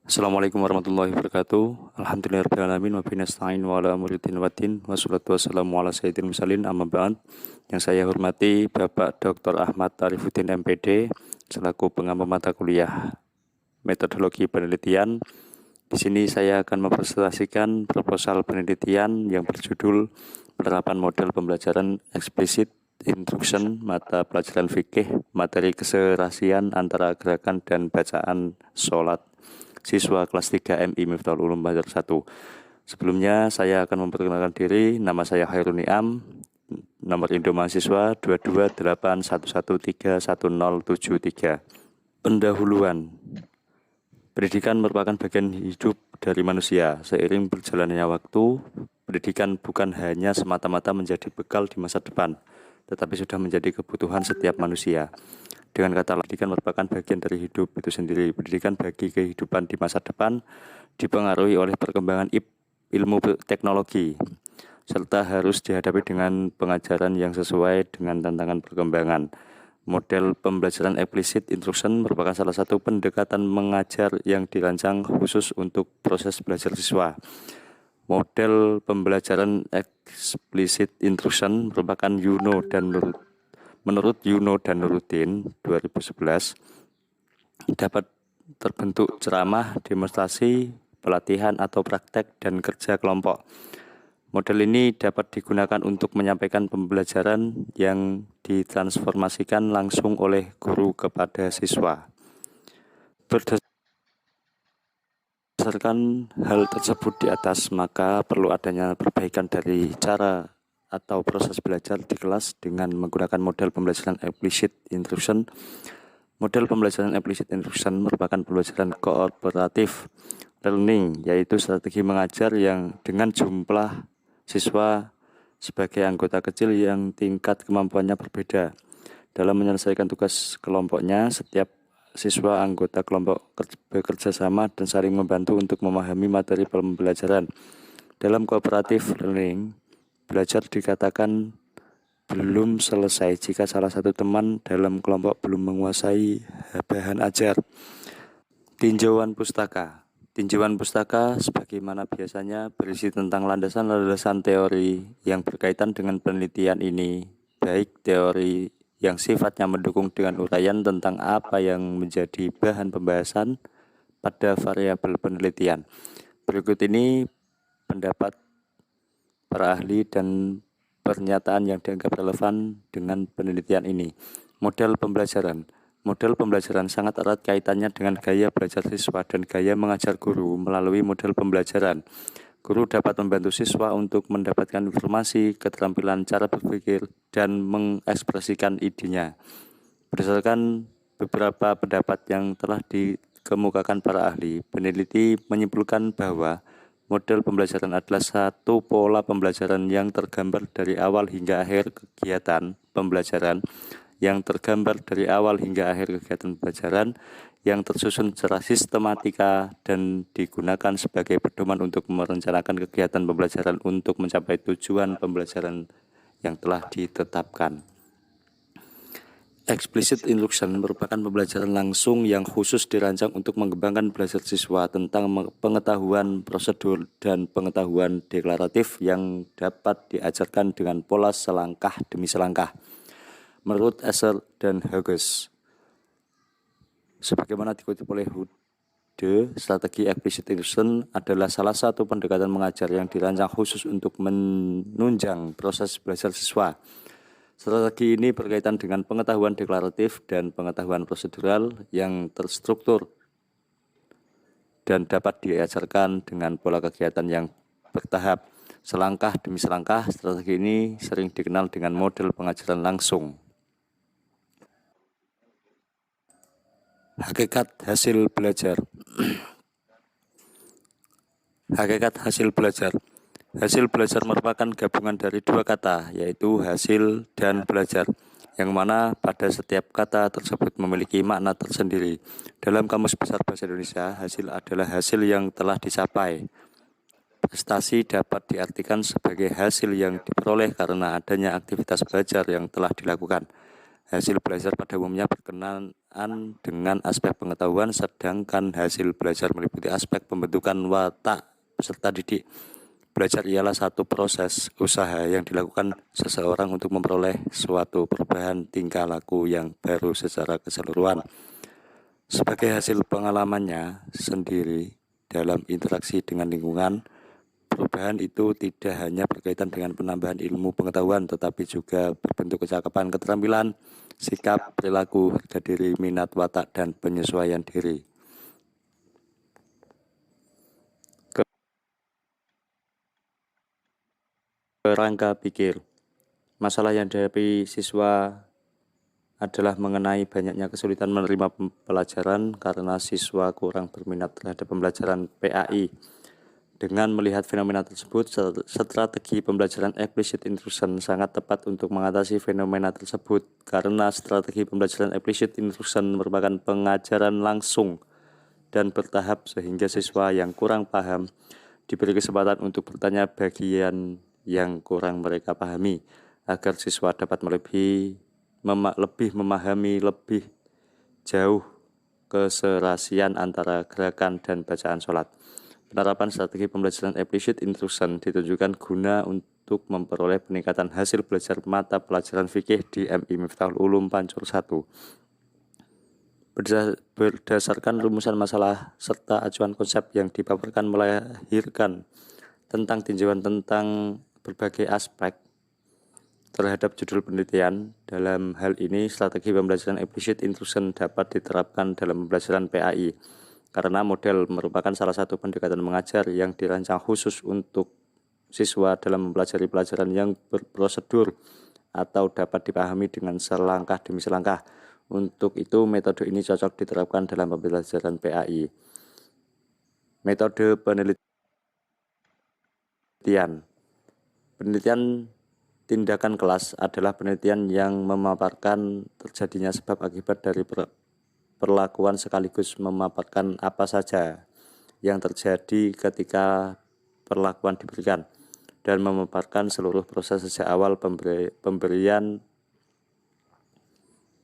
Assalamualaikum warahmatullahi wabarakatuh. Alhamdulillahirrahmanirrahim. Wa bihi nasta'in wa ala umuri din wa din. Wassalatu wassalamu ala sayyidil mursalin amma ba'd. Yang saya hormati Bapak Dr. Ahmad Arifuddin MPD selaku pengampu mata kuliah metodologi penelitian. Di sini saya akan mempresentasikan proposal penelitian yang berjudul penerapan model pembelajaran eksplisit instruction mata pelajaran fikih materi keserasian antara gerakan dan bacaan sholat siswa kelas 3 MI Miftahul Ulum Banjar 1. Sebelumnya saya akan memperkenalkan diri. Nama saya Hairul Niam. Nomor induk mahasiswa 22811311073. Pendahuluan. Pendidikan merupakan bagian hidup dari manusia. Seiring berjalannya waktu, pendidikan bukan hanya semata-mata menjadi bekal di masa depan, tetapi sudah menjadi kebutuhan setiap manusia. Dengan kata lain, pendidikan merupakan bagian dari hidup itu sendiri. Pendidikan bagi kehidupan di masa depan dipengaruhi oleh perkembangan ilmu teknologi, serta harus dihadapi dengan pengajaran yang sesuai dengan tantangan perkembangan. Model pembelajaran explicit instruction merupakan salah satu pendekatan mengajar yang dirancang khusus untuk proses belajar siswa. Model pembelajaran explicit instruction merupakan Menurut Yuno dan Nuruddin 2011, dapat terbentuk ceramah, demonstrasi, pelatihan atau praktek dan kerja kelompok. Model ini dapat digunakan untuk menyampaikan pembelajaran yang ditransformasikan langsung oleh guru kepada siswa. Berdasarkan hal tersebut di atas, maka perlu adanya perbaikan dari cara atau proses belajar di kelas dengan menggunakan model pembelajaran explicit instruction. Model pembelajaran explicit instruction merupakan pembelajaran kooperatif learning, yaitu strategi mengajar yang dengan jumlah siswa sebagai anggota kecil yang tingkat kemampuannya berbeda. Dalam menyelesaikan tugas kelompoknya, setiap siswa anggota kelompok bekerja sama dan saling membantu untuk memahami materi pembelajaran. Dalam cooperative learning, belajar dikatakan belum selesai jika salah satu teman dalam kelompok belum menguasai bahan ajar. Tinjauan pustaka. Tinjauan pustaka sebagaimana biasanya berisi tentang landasan-landasan teori yang berkaitan dengan penelitian ini, baik teori yang sifatnya mendukung dengan uraian tentang apa yang menjadi bahan pembahasan pada variabel penelitian. Berikut ini pendapat para ahli dan pernyataan yang dianggap relevan dengan penelitian ini. Model pembelajaran. Model pembelajaran sangat erat kaitannya dengan gaya belajar siswa dan gaya mengajar guru melalui model pembelajaran. Guru dapat membantu siswa untuk mendapatkan informasi, keterampilan cara berpikir, dan mengekspresikan idenya. Berdasarkan beberapa pendapat yang telah dikemukakan para ahli, peneliti menyimpulkan bahwa model pembelajaran adalah satu pola pembelajaran yang tergambar dari awal hingga akhir kegiatan pembelajaran, yang tersusun secara sistematika dan digunakan sebagai pedoman untuk merencanakan kegiatan pembelajaran untuk mencapai tujuan pembelajaran yang telah ditetapkan. Explicit instruction merupakan pembelajaran langsung yang khusus dirancang untuk mengembangkan belajar siswa tentang pengetahuan prosedur dan pengetahuan deklaratif yang dapat diajarkan dengan pola selangkah demi selangkah. Menurut Esser dan Hughes, sebagaimana dikutip oleh Hude, strategi explicit instruction adalah salah satu pendekatan mengajar yang dirancang khusus untuk menunjang proses belajar siswa. Strategi ini berkaitan dengan pengetahuan deklaratif dan pengetahuan prosedural yang terstruktur dan dapat diajarkan dengan pola kegiatan yang bertahap. Selangkah demi selangkah, strategi ini sering dikenal dengan model pengajaran langsung. Hakikat hasil belajar. Hakikat hasil belajar. Hasil belajar merupakan gabungan dari dua kata, yaitu hasil dan belajar, yang mana pada setiap kata tersebut memiliki makna tersendiri. Dalam Kamus Besar Bahasa Indonesia, hasil adalah hasil yang telah dicapai. Prestasi dapat diartikan sebagai hasil yang diperoleh karena adanya aktivitas belajar yang telah dilakukan. Hasil belajar pada umumnya berkenaan dengan aspek pengetahuan, sedangkan hasil belajar meliputi aspek pembentukan watak peserta didik. Belajar ialah satu proses usaha yang dilakukan seseorang untuk memperoleh suatu perubahan tingkah laku yang baru secara keseluruhan. Sebagai hasil pengalamannya sendiri dalam interaksi dengan lingkungan, perubahan itu tidak hanya berkaitan dengan penambahan ilmu pengetahuan, tetapi juga berbentuk kecakapan, keterampilan, sikap, perilaku, harga diri, minat, watak, dan penyesuaian diri. Kerangka pikir. Masalah yang dihadapi siswa adalah mengenai banyaknya kesulitan menerima pelajaran karena siswa kurang berminat terhadap pembelajaran PAI. Dengan melihat fenomena tersebut, strategi pembelajaran explicit instruction sangat tepat untuk mengatasi fenomena tersebut karena strategi pembelajaran explicit instruction merupakan pengajaran langsung dan bertahap sehingga siswa yang kurang paham diberi kesempatan untuk bertanya bagian yang kurang mereka pahami agar siswa dapat lebih memahami lebih jauh keserasian antara gerakan dan bacaan sholat. Penerapan strategi pembelajaran explicit instruction ditujukan guna untuk memperoleh peningkatan hasil belajar mata pelajaran fikih di MI Miftahul Ulum Pancur 1. Berdasarkan rumusan masalah serta acuan konsep yang dipaparkan melahirkan tentang tinjauan tentang berbagai aspek terhadap judul penelitian. Dalam hal ini, strategi pembelajaran explicit instruction dapat diterapkan dalam pembelajaran PAI karena model merupakan salah satu pendekatan mengajar yang dirancang khusus untuk siswa dalam mempelajari pelajaran yang berprosedur atau dapat dipahami dengan selangkah demi selangkah. Untuk itu, metode ini cocok diterapkan dalam pembelajaran PAI. Metode penelitian. Penelitian tindakan kelas adalah penelitian yang memaparkan terjadinya sebab akibat dari perlakuan sekaligus memaparkan apa saja yang terjadi ketika perlakuan diberikan dan memaparkan seluruh proses sejak awal pemberian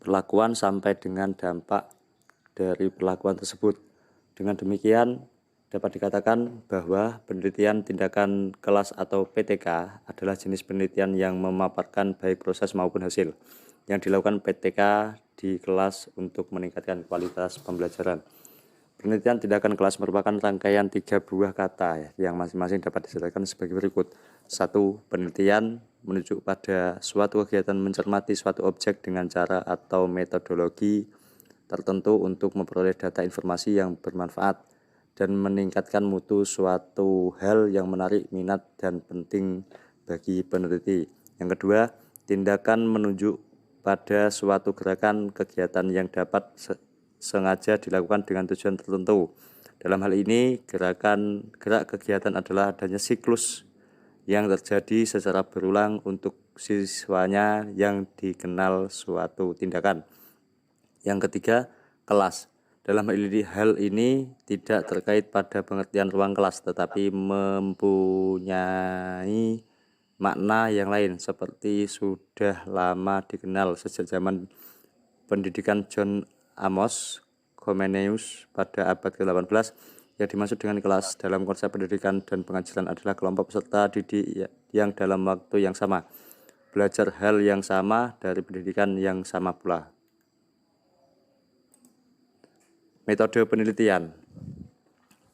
perlakuan sampai dengan dampak dari perlakuan tersebut. Dengan demikian, dapat dikatakan bahwa penelitian tindakan kelas atau PTK adalah jenis penelitian yang memaparkan baik proses maupun hasil yang dilakukan PTK di kelas untuk meningkatkan kualitas pembelajaran. Penelitian tindakan kelas merupakan rangkaian 3 buah kata yang masing-masing dapat dijelaskan sebagai berikut. 1. Penelitian menunjuk pada suatu kegiatan mencermati suatu objek dengan cara atau metodologi tertentu untuk memperoleh data informasi yang bermanfaat dan meningkatkan mutu suatu hal yang menarik minat dan penting bagi peneliti. Yang kedua, tindakan menunjuk pada suatu gerakan kegiatan yang dapat sengaja dilakukan dengan tujuan tertentu. Dalam hal ini, gerak kegiatan adalah adanya siklus yang terjadi secara berulang untuk siswanya yang dikenal suatu tindakan. Yang ketiga, kelas. Dalam hal ini tidak terkait pada pengertian ruang kelas, tetapi mempunyai makna yang lain seperti sudah lama dikenal sejak zaman pendidikan John Amos Comenius pada abad ke-18. Yang dimaksud dengan kelas dalam konsep pendidikan dan pengajaran adalah kelompok peserta didik yang dalam waktu yang sama belajar hal yang sama dari pendidikan yang sama pula. Metode penelitian.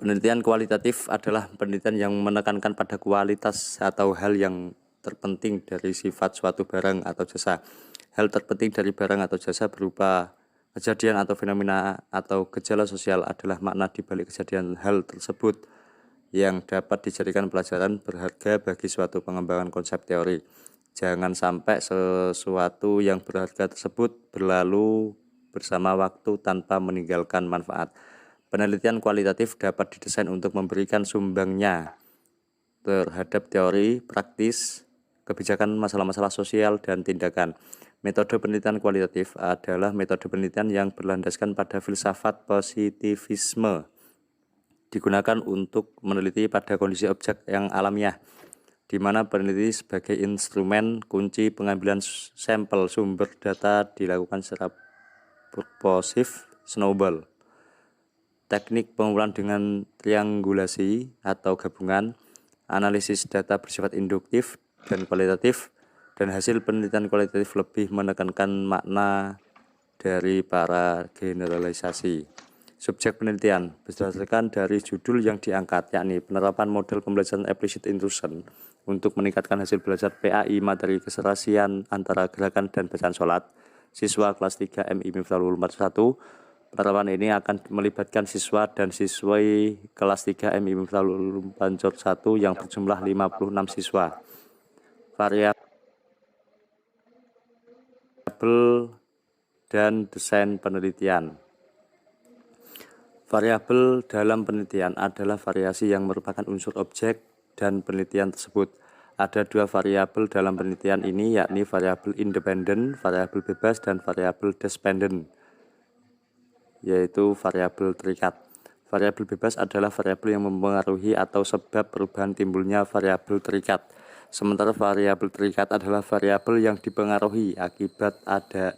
Penelitian kualitatif adalah penelitian yang menekankan pada kualitas atau hal yang terpenting dari sifat suatu barang atau jasa. Hal terpenting dari barang atau jasa berupa kejadian atau fenomena atau gejala sosial adalah makna di balik kejadian hal tersebut yang dapat dijadikan pelajaran berharga bagi suatu pengembangan konsep teori. Jangan sampai sesuatu yang berharga tersebut berlalu bersama waktu tanpa meninggalkan manfaat. Penelitian kualitatif dapat didesain untuk memberikan sumbangnya terhadap teori, praktis, kebijakan, masalah-masalah sosial, dan tindakan. Metode penelitian kualitatif adalah metode penelitian yang berlandaskan pada filsafat positivisme, digunakan untuk meneliti pada kondisi objek yang alamiah. di mana peneliti sebagai instrumen kunci pengambilan sampel sumber data dilakukan secara purposif snowball. Teknik pengumpulan dengan triangulasi atau gabungan, analisis data bersifat induktif dan kualitatif, dan hasil penelitian kualitatif lebih menekankan makna dari para generalisasi. Subjek penelitian berdasarkan dari judul yang diangkat, yakni penerapan model pembelajaran implicit intrusion untuk meningkatkan hasil belajar PAI materi keserasian antara gerakan dan bacaan sholat. Siswa kelas 3 MI Miftahul Ulum 1. Penerapan ini akan melibatkan siswa dan siswi kelas 3 MI Miftahul Ulum 1 yang berjumlah 56 siswa. Variabel dan desain penelitian. Variabel dalam penelitian adalah variasi yang merupakan unsur objek dan penelitian tersebut. Ada dua variabel dalam penelitian ini, yakni variabel independen, variabel bebas, dan variabel dependent, yaitu variabel terikat. Variabel bebas adalah variabel yang mempengaruhi atau sebab perubahan timbulnya variabel terikat. Sementara variabel terikat adalah variabel yang dipengaruhi akibat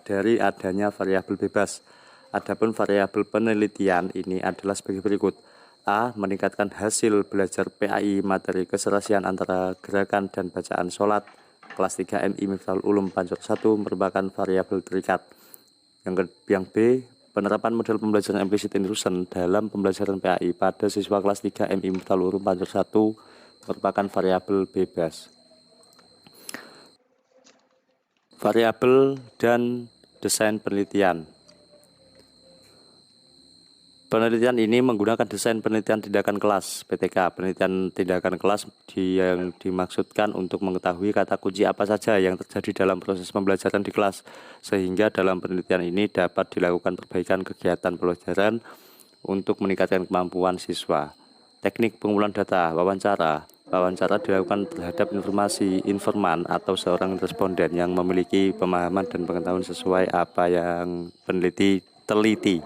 dari adanya variabel bebas. Adapun variabel penelitian ini adalah sebagai berikut. A. Meningkatkan hasil belajar PAI materi keserasian antara gerakan dan bacaan sholat kelas 3 MI Miftahul Ulum 1 merupakan variabel terikat. Yang B. Penerapan model pembelajaran implicit intrusion dalam pembelajaran PAI pada siswa kelas 3 MI Miftahul Ulum 1 merupakan variabel bebas. Variabel dan desain penelitian. Penelitian ini menggunakan desain penelitian tindakan kelas (PTK). Penelitian tindakan kelas yang dimaksudkan untuk mengetahui kata kunci apa saja yang terjadi dalam proses pembelajaran di kelas, sehingga dalam penelitian ini dapat dilakukan perbaikan kegiatan pembelajaran untuk meningkatkan kemampuan siswa. Teknik pengumpulan data, wawancara. Wawancara dilakukan terhadap informasi informan atau seorang responden yang memiliki pemahaman dan pengetahuan sesuai apa yang peneliti teliti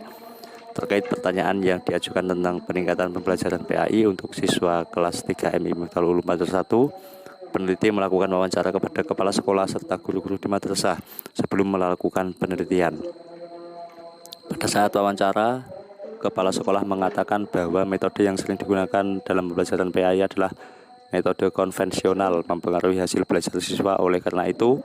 terkait pertanyaan yang diajukan tentang peningkatan pembelajaran PAI untuk siswa kelas 3 MI Miftahul Ulum 1. Peneliti melakukan wawancara kepada kepala sekolah serta guru-guru di madrasah sebelum melakukan penelitian. Pada saat wawancara, kepala sekolah mengatakan bahwa metode yang sering digunakan dalam pembelajaran PAI adalah metode konvensional mempengaruhi hasil belajar siswa. Oleh karena itu,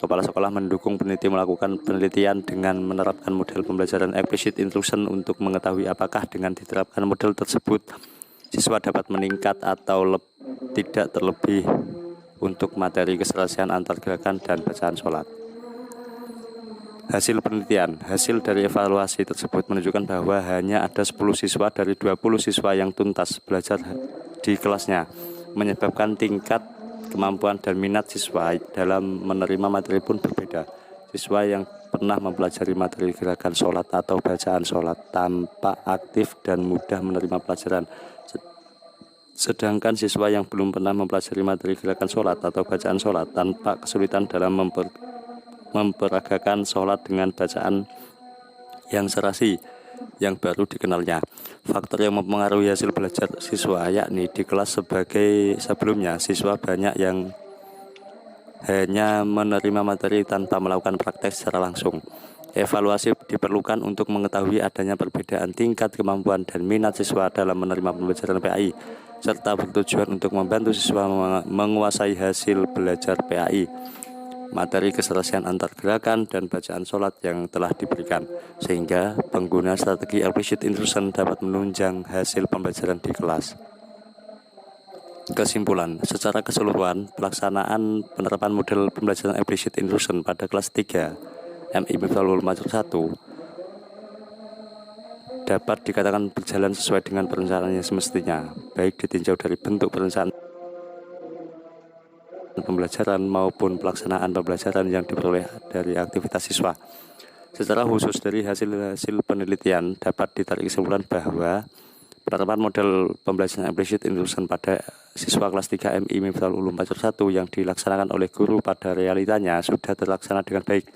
kepala sekolah mendukung peneliti melakukan penelitian dengan menerapkan model pembelajaran implicit intrusion untuk mengetahui apakah dengan diterapkan model tersebut siswa dapat meningkat atau tidak, terlebih untuk materi keserasian antar gerakan dan bacaan sholat. Hasil penelitian. Hasil dari evaluasi tersebut menunjukkan bahwa hanya ada 10 siswa dari 20 siswa yang tuntas belajar di kelasnya, menyebabkan tingkat kemampuan dan minat siswa dalam menerima materi pun berbeda. Siswa yang pernah mempelajari materi gerakan sholat atau bacaan sholat tampak aktif dan mudah menerima pelajaran. Sedangkan siswa yang belum pernah mempelajari materi gerakan sholat atau bacaan sholat tampak kesulitan dalam memperagakan sholat dengan bacaan yang serasi yang baru dikenalnya. Faktor yang mempengaruhi hasil belajar siswa, yakni di kelas sebagai sebelumnya, siswa banyak yang hanya menerima materi tanpa melakukan praktek secara langsung. Evaluasi diperlukan untuk mengetahui adanya perbedaan tingkat kemampuan dan minat siswa dalam menerima pembelajaran PAI, serta bertujuan untuk membantu siswa menguasai hasil belajar PAI materi keserasian antar gerakan dan bacaan sholat yang telah diberikan, sehingga pengguna strategi implicit intrusion dapat menunjang hasil pembelajaran di kelas. Kesimpulan, secara keseluruhan, pelaksanaan penerapan model pembelajaran implicit intrusion pada kelas 3 MI Miftahul Ulum 1 dapat dikatakan berjalan sesuai dengan perencanaan yang semestinya, baik ditinjau dari bentuk perencanaan pembelajaran maupun pelaksanaan pembelajaran yang diperoleh dari aktivitas siswa. Secara khusus dari hasil penelitian dapat ditarik kesimpulan bahwa penerapan model pembelajaran implicit intrusion pada siswa kelas 3 MI Miftahul Ulum 1 yang dilaksanakan oleh guru pada realitanya sudah terlaksana dengan baik.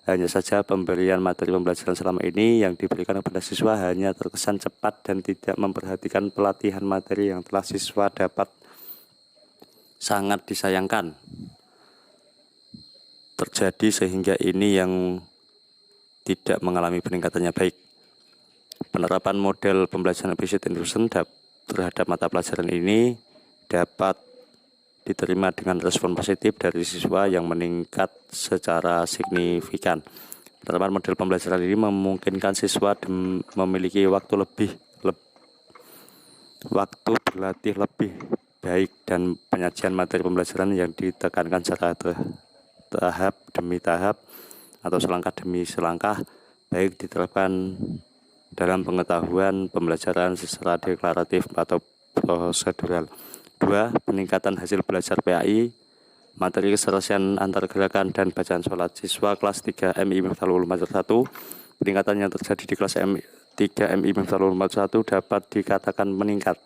Hanya saja pemberian materi pembelajaran selama ini yang diberikan kepada siswa hanya terkesan cepat dan tidak memperhatikan pelatihan materi yang telah sangat disayangkan terjadi sehingga ini yang tidak mengalami peningkatannya baik. Penerapan model pembelajaran implicit instruction terhadap mata pelajaran ini dapat diterima dengan respon positif dari siswa yang meningkat secara signifikan. Penerapan model pembelajaran ini memungkinkan siswa memiliki waktu berlatih lebih baik dan penyajian materi pembelajaran yang ditekankan secara tahap demi tahap atau selangkah demi selangkah, baik diterapkan dalam pengetahuan pembelajaran secara deklaratif atau prosedural. 2. Peningkatan hasil belajar PAI, materi keserasian antar gerakan dan bacaan sholat siswa kelas 3 MI Miftahul Ulum 1. Peningkatan yang terjadi di kelas 3 MI Miftahul Ulum 1 dapat dikatakan meningkat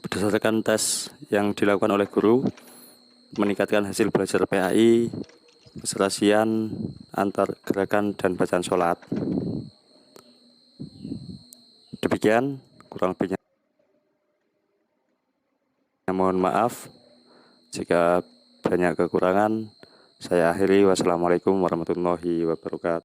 berdasarkan tes yang dilakukan oleh guru, meningkatkan hasil belajar PAI, keserasian antar gerakan dan bacaan sholat. Demikian, kurang lebihnya mohon maaf jika banyak kekurangan. Saya akhiri. Wassalamualaikum warahmatullahi wabarakatuh.